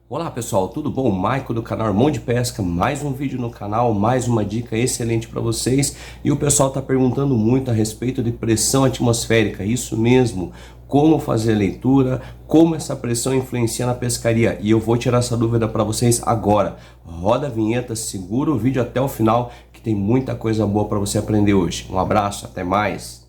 Olá pessoal, tudo bom? Maico do canal Irmão de Pesca, mais um vídeo no canal, mais uma dica excelente para vocês. E o pessoal está perguntando muito a respeito de pressão atmosférica, isso mesmo, como fazer a leitura, como essa pressão influencia na pescaria. E eu vou tirar essa dúvida para vocês agora. Roda a vinheta, segura o vídeo até o final, que tem muita coisa boa para você aprender hoje. Um abraço, até mais!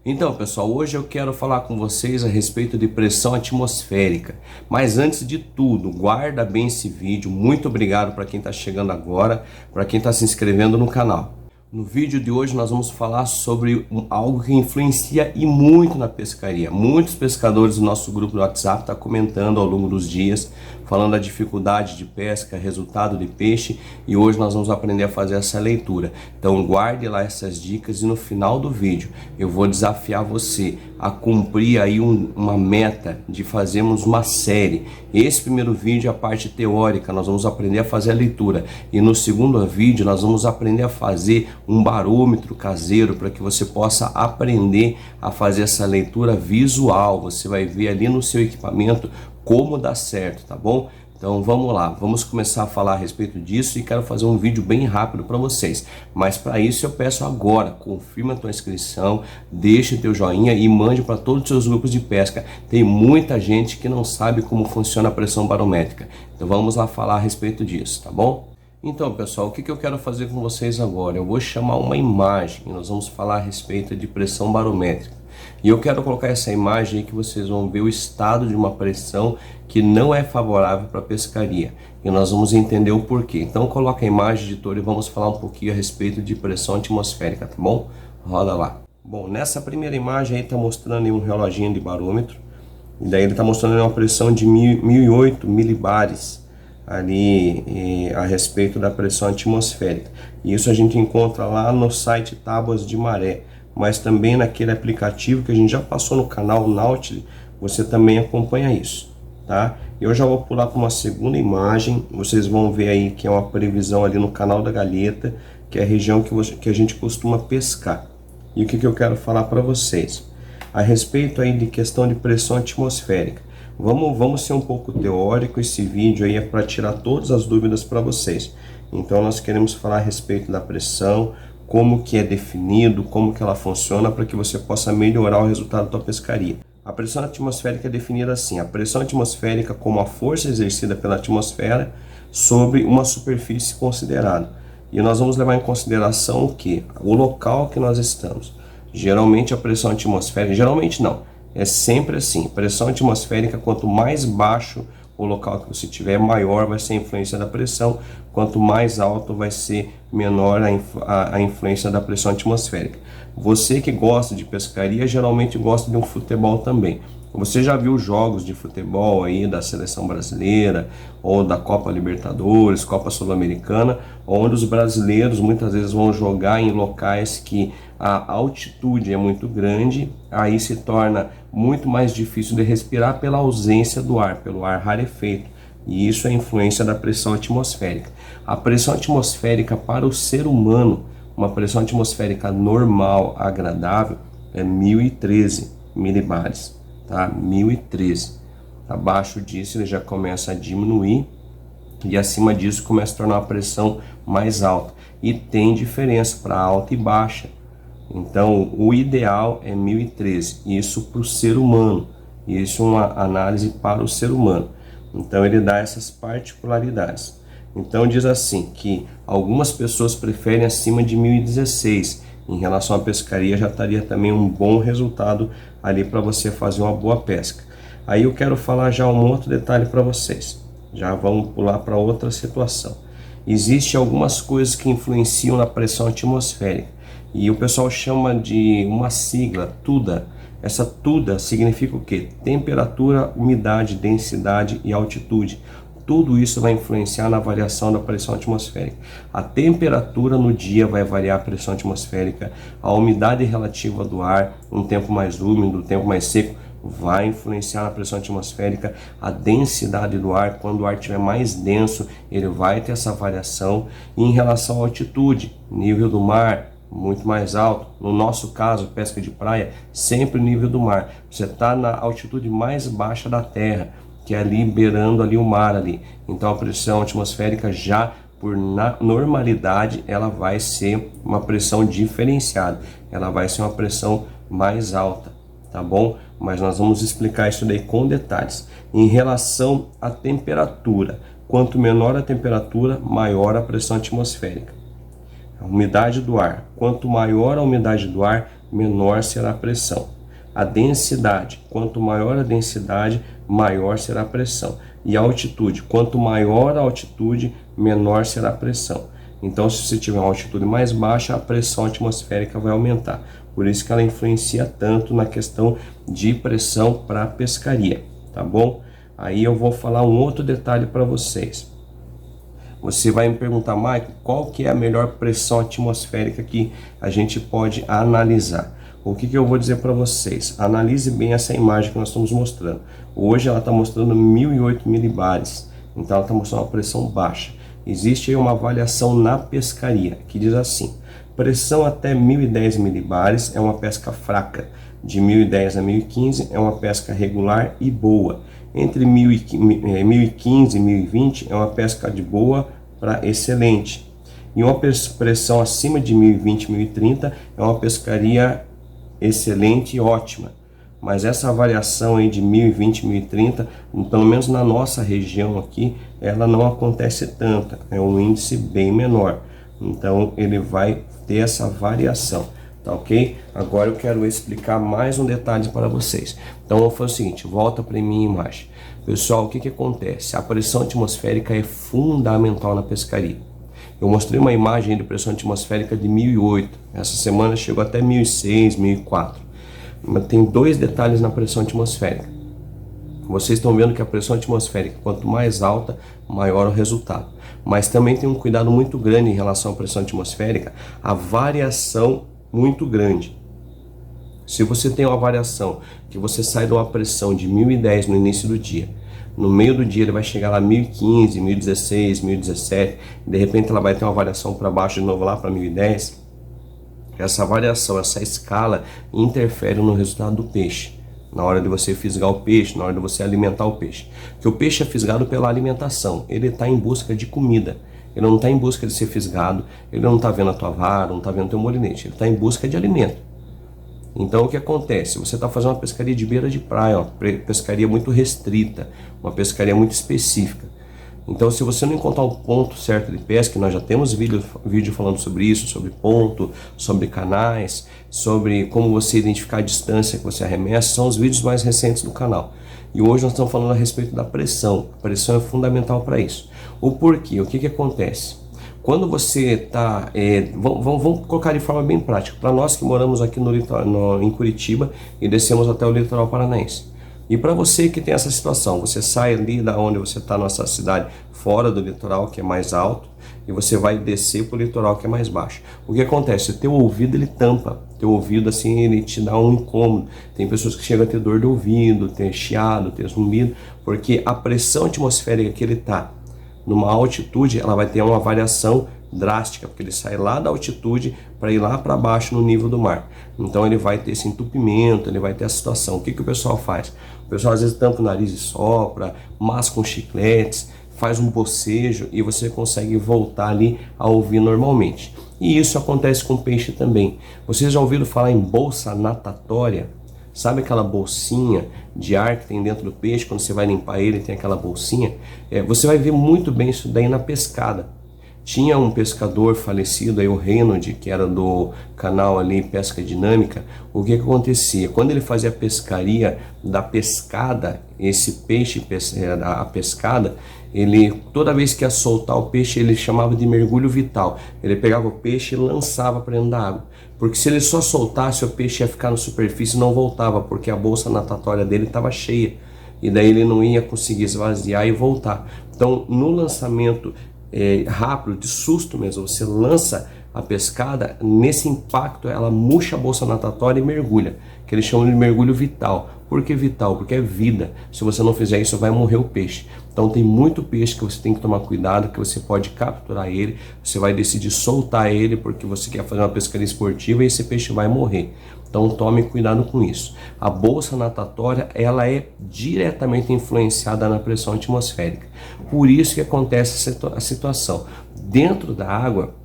Então, pessoal, hoje eu quero falar com vocês a respeito de pressão atmosférica. Mas antes de tudo, guarda bem esse vídeo. Muito obrigado para quem está chegando agora, para quem está se inscrevendo no canal. No vídeo de hoje nós vamos falar sobre algo que influencia e muito na pescaria. Muitos pescadores do nosso grupo do WhatsApp estão comentando ao longo dos dias, falando da dificuldade de pesca, resultado de peixe, e hoje nós vamos aprender a fazer essa leitura. Então guarde lá essas dicas e no final do vídeo eu vou desafiar você a cumprir aí uma meta de fazermos uma série. Esse primeiro vídeo é a parte teórica, nós vamos aprender a fazer a leitura, e no segundo vídeo nós vamos aprender a fazer um barômetro caseiro para que você possa aprender a fazer essa leitura visual. Você vai ver ali no seu equipamento como dá certo, tá bom? Então vamos lá, vamos começar a falar a respeito disso e quero fazer um vídeo bem rápido para vocês. Mas para isso eu peço agora, confirma a tua inscrição, deixa o teu joinha e mande para todos os seus grupos de pesca. Tem muita gente que não sabe como funciona a pressão barométrica. Então vamos lá falar a respeito disso, tá bom? Então pessoal, o que eu quero fazer com vocês agora? Eu vou chamar uma imagem e nós vamos falar a respeito de pressão barométrica. E eu quero colocar essa imagem aí que vocês vão ver o estado de uma pressão que não é favorável para a pescaria. E nós vamos entender o porquê. Então coloca a imagem, editor, e vamos falar um pouquinho a respeito de pressão atmosférica, tá bom? Roda lá. Bom, nessa primeira imagem aí está mostrando aí um reloginho de barômetro. E daí ele está mostrando uma pressão de 1008 milibares ali a respeito da pressão atmosférica. E isso a gente encontra lá no site Tábuas de Maré, mas também naquele aplicativo que a gente já passou no canal Nautilus, você também acompanha isso, tá? Eu já vou pular para uma segunda imagem, vocês vão ver aí que é uma previsão ali no canal da Galheta, que é a região que a gente costuma pescar. E o que eu quero falar para vocês? A respeito aí de questão de pressão atmosférica. Vamos ser um pouco teórico, esse vídeo aí é para tirar todas as dúvidas para vocês. Então nós queremos falar a respeito da pressão, como que é definido, como que ela funciona para que você possa melhorar o resultado da tua pescaria. A pressão atmosférica é definida assim: a pressão atmosférica como a força exercida pela atmosfera sobre uma superfície considerada. E nós vamos levar em consideração o que? O local que nós estamos. Geralmente a pressão atmosférica, geralmente não, é sempre assim, pressão atmosférica, quanto mais baixo o local que você tiver, maior vai ser a influência da pressão, quanto mais alto vai ser menor a influência da pressão atmosférica. Você que gosta de pescaria geralmente gosta de um futebol também. Você já viu jogos de futebol aí da seleção brasileira ou da Copa Libertadores, Copa Sul-Americana, onde os brasileiros muitas vezes vão jogar em locais que a altitude é muito grande, aí se torna muito mais difícil de respirar pela ausência do ar, pelo ar rarefeito. E isso é a influência da pressão atmosférica. A pressão atmosférica para o ser humano, uma pressão atmosférica normal, agradável, é 1013 milibares. Tá? 1013. Abaixo disso ele já começa a diminuir e acima disso começa a tornar a pressão mais alta. E tem diferença para alta e baixa. Então o ideal é 1013. Isso para o ser humano. Isso é uma análise para o ser humano. Então ele dá essas particularidades. Então diz assim que algumas pessoas preferem acima de 1016. Em relação à pescaria já estaria também um bom resultado ali para você fazer uma boa pesca. Aí eu quero falar já um outro detalhe para vocês. Já vamos pular para outra situação. Existem algumas coisas que influenciam na pressão atmosférica. E o pessoal chama de uma sigla, TUDA. Essa TUDA significa o quê? Temperatura, umidade, densidade e altitude. Tudo isso vai influenciar na variação da pressão atmosférica. A temperatura no dia vai variar a pressão atmosférica, a umidade relativa do ar, um tempo mais úmido, um tempo mais seco, vai influenciar na pressão atmosférica, a densidade do ar. Quando o ar estiver mais denso, ele vai ter essa variação. E em relação à altitude, nível do mar muito mais alto, no nosso caso, pesca de praia, sempre nível do mar. Você está na altitude mais baixa da terra, que é ali beirando ali o mar ali. Então a pressão atmosférica já por normalidade ela vai ser uma pressão diferenciada, ela vai ser uma pressão mais alta, tá bom? Mas nós vamos explicar isso daí com detalhes. Em relação à temperatura, quanto menor a temperatura, maior a pressão atmosférica. A umidade do ar, quanto maior a umidade do ar, menor será a pressão. A densidade, quanto maior a densidade, maior será a pressão. E a altitude, quanto maior a altitude, menor será a pressão. Então, se você tiver uma altitude mais baixa, a pressão atmosférica vai aumentar. Por isso que ela influencia tanto na questão de pressão para a pescaria, tá bom? Aí eu vou falar um outro detalhe para vocês. Você vai me perguntar, Michael, qual que é a melhor pressão atmosférica que a gente pode analisar? O que eu vou dizer para vocês? Analise bem essa imagem que nós estamos mostrando. Hoje ela está mostrando 1008 milibares, então ela está mostrando uma pressão baixa. Existe aí uma avaliação na pescaria, que diz assim: pressão até 1010 milibares é uma pesca fraca, de 1010 a 1015 é uma pesca regular e boa. Entre 1015 e 1020 é uma pesca de boa para excelente. E uma pressão acima de 1020 e 1030 é uma pescaria excelente e ótima. Mas essa variação aí de 1020 e 1030, pelo menos na nossa região aqui, ela não acontece tanto. É um índice bem menor. Então ele vai ter essa variação. Tá ok? Agora eu quero explicar mais um detalhe para vocês. Então eu vou fazer o seguinte, volta para minha imagem. Pessoal, o que acontece? A pressão atmosférica é fundamental na pescaria. Eu mostrei uma imagem de pressão atmosférica de 1008. Essa semana chegou até 1006, 1004. Mas tem dois detalhes na pressão atmosférica. Vocês estão vendo que a pressão atmosférica, quanto mais alta, maior o resultado. Mas também tem um cuidado muito grande em relação à pressão atmosférica, a variação muito grande. Se você tem uma variação que você sai de uma pressão de 1010 no início do dia, no meio do dia ele vai chegar lá 1015, 1016, 1017, de repente ela vai ter uma variação para baixo de novo lá para 1010. Essa variação, essa escala interfere no resultado do peixe, na hora de você fisgar o peixe, na hora de você alimentar o peixe. Porque o peixe é fisgado pela alimentação, ele está em busca de comida. Ele não está em busca de ser fisgado, ele não está vendo a tua vara, não está vendo o teu molinete, ele está em busca de alimento. Então o que acontece? Você está fazendo uma pescaria de beira de praia, uma pescaria muito restrita, uma pescaria muito específica. Então se você não encontrar o ponto certo de pesca, nós já temos vídeo falando sobre isso, sobre ponto, sobre canais, sobre como você identificar a distância que você arremessa, são os vídeos mais recentes do canal. E hoje nós estamos falando a respeito da pressão. A pressão é fundamental para isso. O porquê? O que acontece? Quando você está... vamos colocar de forma bem prática. Para nós que moramos aqui em Curitiba e descemos até o litoral paranaense. E para você que tem essa situação, você sai ali da onde você está, nossa cidade, fora do litoral, que é mais alto, e você vai descer para o litoral, que é mais baixo. O que acontece? O teu ouvido ele tampa, teu ouvido assim ele te dá um incômodo. Tem pessoas que chegam a ter dor de ouvido, ter chiado, ter zumbido, porque a pressão atmosférica que ele está numa altitude, ela vai ter uma variação drástica, porque ele sai lá da altitude para ir lá para baixo no nível do mar. Então ele vai ter esse entupimento, ele vai ter a situação. O que o pessoal faz? O pessoal às vezes tampa o nariz e sopra, masca com chicletes, faz um bocejo e você consegue voltar ali a ouvir normalmente. E isso acontece com peixe também. Vocês já ouviram falar em bolsa natatória? Sabe aquela bolsinha de ar que tem dentro do peixe, quando você vai limpar ele tem aquela bolsinha? Você vai ver muito bem isso daí na pescada. Tinha um pescador falecido, aí o Reynold, que era do canal ali Pesca Dinâmica. O que acontecia? Quando ele fazia a pescaria da pescada, esse peixe, a pescada, ele, toda vez que ia soltar o peixe, ele chamava de mergulho vital. Ele pegava o peixe e lançava para dentro da água. Porque se ele só soltasse, o peixe ia ficar na superfície e não voltava, porque a bolsa natatória dele estava cheia. E daí ele não ia conseguir esvaziar e voltar. Então, no lançamento rápido, de susto mesmo, você lança a pescada, nesse impacto ela murcha a bolsa natatória e mergulha, que eles chamam de mergulho vital. Por que vital? Porque é vida. Se você não fizer isso, vai morrer o peixe. Então tem muito peixe que você tem que tomar cuidado, que você pode capturar ele, você vai decidir soltar ele porque você quer fazer uma pescaria esportiva e esse peixe vai morrer. Então tome cuidado com isso. A bolsa natatória, ela é diretamente influenciada na pressão atmosférica. Por isso que acontece a situação. Dentro da água,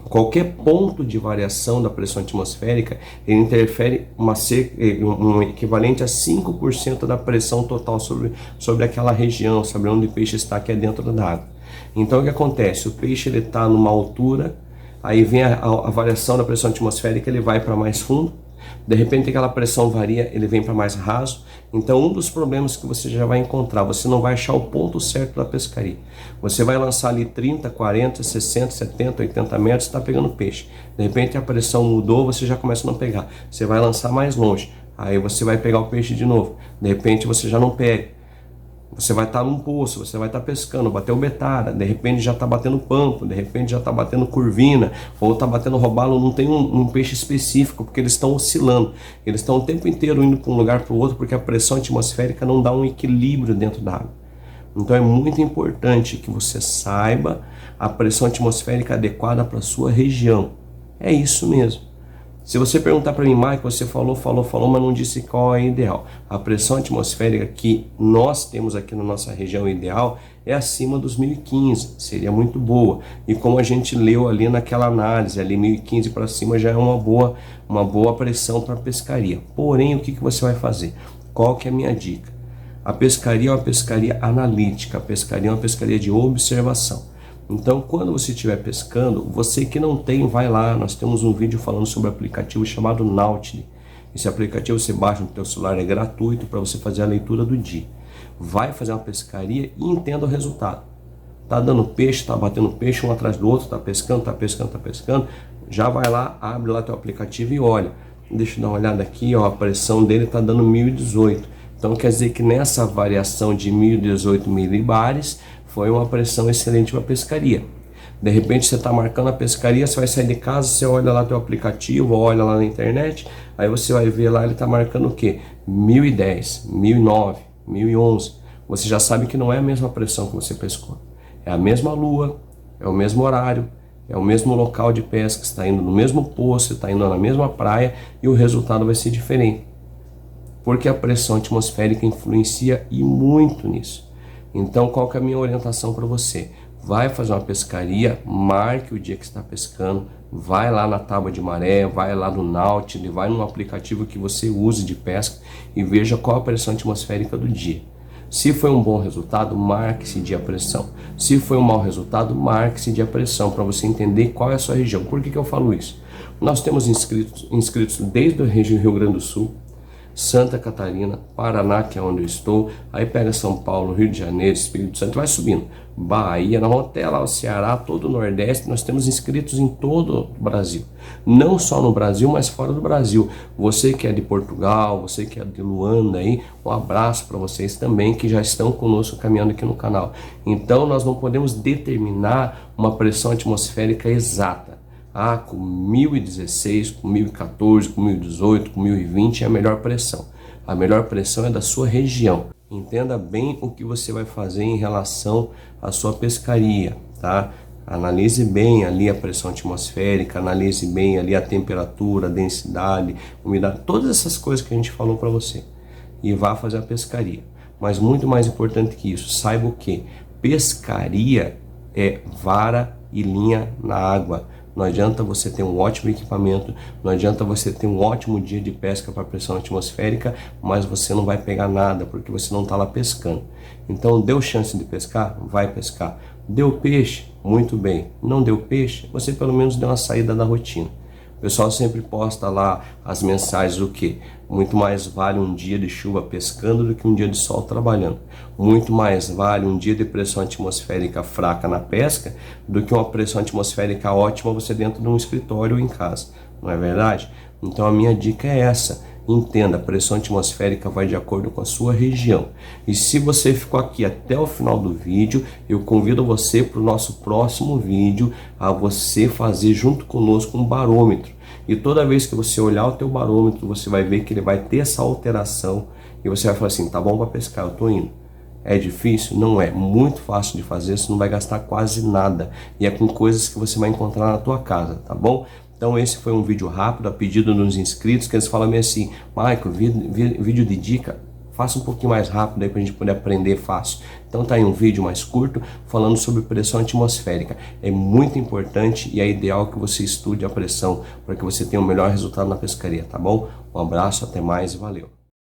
qualquer ponto de variação da pressão atmosférica, ele interfere um equivalente a 5% da pressão total sobre aquela região, sobre onde o peixe está, que é dentro da água. Então o que acontece? O peixe está numa altura, aí vem a variação da pressão atmosférica, ele vai para mais fundo, de repente aquela pressão varia, ele vem para mais raso. Então um dos problemas que você já vai encontrar, você não vai achar o ponto certo da pescaria. Você vai lançar ali 30, 40, 60, 70, 80 metros, está pegando peixe. De repente a pressão mudou, você já começa a não pegar. Você vai lançar mais longe, aí você vai pegar o peixe de novo. De repente você já não pega. Você vai estar num poço, você vai estar pescando, bateu betada, de repente já está batendo pampo, de repente já está batendo curvina, ou está batendo robalo, não tem um peixe específico, porque eles estão oscilando. Eles estão o tempo inteiro indo para um lugar para o outro, porque a pressão atmosférica não dá um equilíbrio dentro da água. Então é muito importante que você saiba a pressão atmosférica adequada para a sua região. É isso mesmo. Se você perguntar para mim, Mike, você falou, mas não disse qual é o ideal. A pressão atmosférica que nós temos aqui na nossa região ideal é acima dos 1015, seria muito boa. E como a gente leu ali naquela análise, ali 1015 para cima já é uma boa pressão para pescaria. Porém, o que você vai fazer? Qual que é a minha dica? A pescaria é uma pescaria analítica, a pescaria é uma pescaria de observação. Então, quando você estiver pescando, você que não tem, vai lá. Nós temos um vídeo falando sobre um aplicativo chamado Nautily. Esse aplicativo você baixa no teu celular, é gratuito para você fazer a leitura do dia. Vai fazer uma pescaria e entenda o resultado. Tá dando peixe, tá batendo peixe um atrás do outro, tá pescando, já vai lá, abre lá teu aplicativo e olha. Deixa eu dar uma olhada aqui, ó, a pressão dele tá dando 1018. Então quer dizer que nessa variação de 1018 milibares, foi uma pressão excelente para pescaria. De repente você está marcando a pescaria, você vai sair de casa, você olha lá teu aplicativo, olha lá na internet, aí você vai ver lá, ele está marcando o quê? 1010, 1009, 1011. Você já sabe que não é a mesma pressão que você pescou. É a mesma lua, é o mesmo horário, é o mesmo local de pesca, você está indo no mesmo poço, você está indo na mesma praia e o resultado vai ser diferente. Porque a pressão atmosférica influencia e muito nisso. Então, qual que é a minha orientação para você? Vai fazer uma pescaria, marque o dia que está pescando, vai lá na tábua de maré, vai lá no Nautily, vai no aplicativo que você use de pesca e veja qual a pressão atmosférica do dia. Se foi um bom resultado, marque esse dia a pressão. Se foi um mau resultado, marque esse dia a pressão, para você entender qual é a sua região. Por que eu falo isso? Nós temos inscritos desde a região Rio Grande do Sul, Santa Catarina, Paraná, que é onde eu estou, aí pega São Paulo, Rio de Janeiro, Espírito Santo, vai subindo, Bahia, nós vamos até lá o Ceará, todo o Nordeste, nós temos inscritos em todo o Brasil, não só no Brasil, mas fora do Brasil. Você que é de Portugal, você que é de Luanda aí, um abraço para vocês também que já estão conosco caminhando aqui no canal. Então nós não podemos determinar uma pressão atmosférica exata. Ah, com 1016, com 1014, com 1018, com 1020 é a melhor pressão. A melhor pressão é da sua região. Entenda bem o que você vai fazer em relação à sua pescaria, tá? Analise bem ali a pressão atmosférica, analise bem ali a temperatura, a densidade, umidade, todas essas coisas que a gente falou para você. E vá fazer a pescaria. Mas muito mais importante que isso, saiba o que? Pescaria é vara e linha na água. Não adianta você ter um ótimo equipamento, não adianta você ter um ótimo dia de pesca para pressão atmosférica, mas você não vai pegar nada, porque você não está lá pescando. Então, deu chance de pescar? Vai pescar. Deu peixe? Muito bem. Não deu peixe? Você pelo menos deu uma saída da rotina. O pessoal sempre posta lá as mensagens, o que? Muito mais vale um dia de chuva pescando do que um dia de sol trabalhando. Muito mais vale um dia de pressão atmosférica fraca na pesca do que uma pressão atmosférica ótima você dentro de um escritório ou em casa. Não é verdade? Então a minha dica é essa. Entenda, a pressão atmosférica vai de acordo com a sua região. E se você ficou aqui até o final do vídeo, eu convido você para o nosso próximo vídeo a você fazer junto conosco um barômetro. E toda vez que você olhar o teu barômetro, você vai ver que ele vai ter essa alteração e você vai falar assim, tá bom para pescar, eu tô indo. É difícil? Não é. Muito fácil de fazer, você não vai gastar quase nada. E é com coisas que você vai encontrar na tua casa, tá bom? Então esse foi um vídeo rápido, a pedido dos inscritos, que eles falam meio assim, Michael, vídeo de dica, faça um pouquinho mais rápido aí pra gente poder aprender fácil. Então tá aí um vídeo mais curto, falando sobre pressão atmosférica. É muito importante e é ideal que você estude a pressão, para que você tenha o melhor resultado na pescaria, tá bom? Um abraço, até mais e valeu!